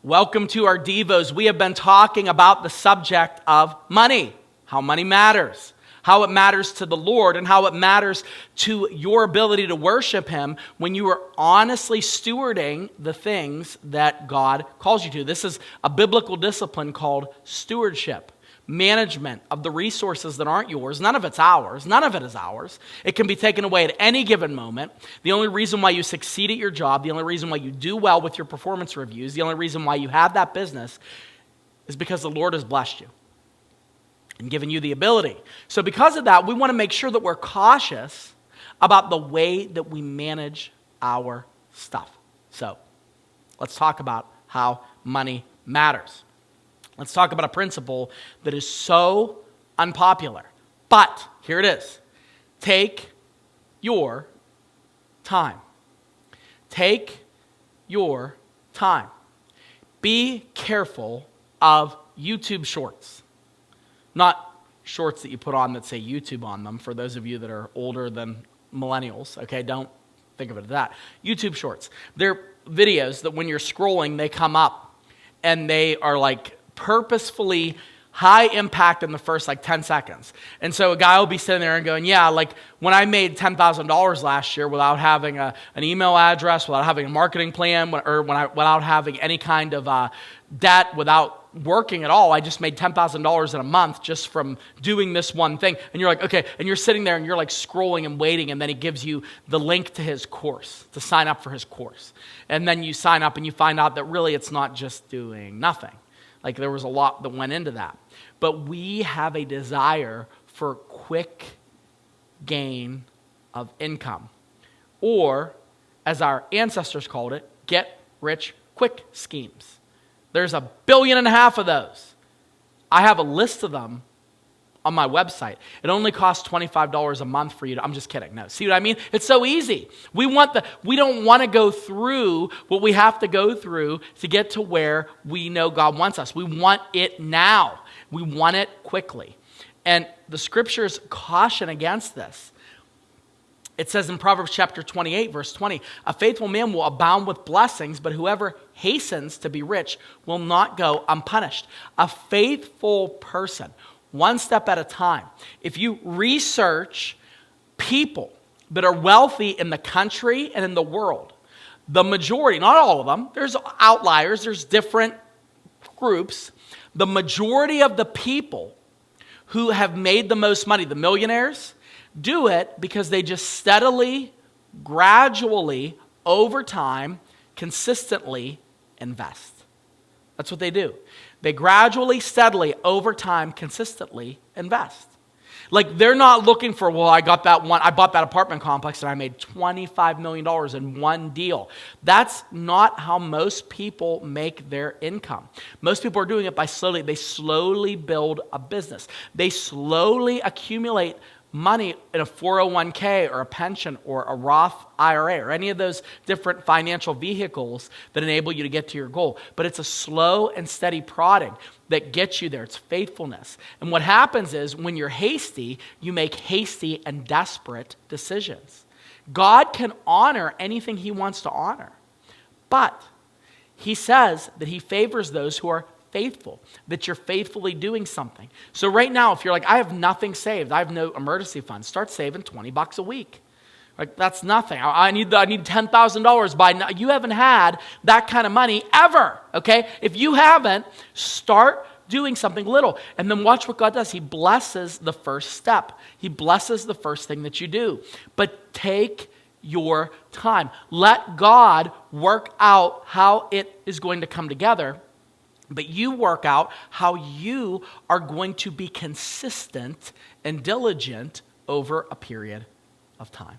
Welcome to our Devos. We have been talking about the subject of money, how money matters, how it matters to the Lord, and how it matters to your ability to worship Him when you are honestly stewarding the things that God calls you to. This is a biblical discipline called stewardship. Management of the resources that aren't yours. None of it's ours. None of it is ours. It can be taken away at any given moment. The only reason why you succeed at your job, the only reason why you do well with your performance reviews, the only reason why you have that business is because the Lord has blessed you and given you the ability. So because of that, we want to make sure that we're cautious about the way that we manage our stuff. So let's talk about how money matters. Let's talk about a principle that is so unpopular. But here it is. Take your time. Take your time. Be careful of YouTube shorts. Not shorts that you put on that say YouTube on them, for those of you that are older than millennials. Okay, don't think of it as that. YouTube shorts. They're videos that when you're scrolling, they come up and they are like purposefully high impact in the first 10 seconds. And so a guy will be sitting there and going, yeah, like when I made $10,000 last year without having an email address, without having a marketing plan, without having any kind of debt, without working at all, I just made $10,000 in a month just from doing this one thing. And you're like, okay, and you're sitting there and you're like scrolling and waiting, and then he gives you the link to his course, to sign up for his course. And then you sign up and you find out that really it's not just doing nothing. Like there was a lot that went into that. But we have a desire for quick gain of income. Or, as our ancestors called it, get rich quick schemes. There's 1.5 billion of those. I have a list of them on my website. It only costs $25 a month for you to, I'm just kidding. No, see what I mean? It's so easy. We don't want to go through what we have to go through to get to where we know God wants us. We want it now. We want it quickly. And the scriptures caution against this. It says in Proverbs chapter 28, verse 20, a faithful man will abound with blessings, but whoever hastens to be rich will not go unpunished. A faithful person, one step at a time. If you research people that are wealthy in the country and in the world, the majority, not all of them, there's outliers, there's different groups. The majority of the people who have made the most money, the millionaires, do it because they just steadily, gradually, over time, consistently invest. That's what they do. They gradually, steadily, over time, consistently invest. Like they're not looking for, well, I bought that apartment complex and I made $25 million in one deal. That's not how most people make their income. Most people are doing it they slowly build a business. They slowly accumulate money in a 401k or a pension or a Roth IRA or any of those different financial vehicles that enable you to get to your goal. But it's a slow and steady prodding that gets you there. It's faithfulness. And what happens is when you're hasty, you make hasty and desperate decisions. God can honor anything He wants to honor. But He says that He favors those who are faithful, that you're faithfully doing something. So right now, if you're like, I have nothing saved, I have no emergency fund, start saving $20 a week. Like that's nothing. I need $10,000 by now. You haven't had that kind of money ever, okay? If you haven't, start doing something little. And then watch what God does. He blesses the first step. He blesses the first thing that you do. But take your time. Let God work out how it is going to come together. But you work out how you are going to be consistent and diligent over a period of time.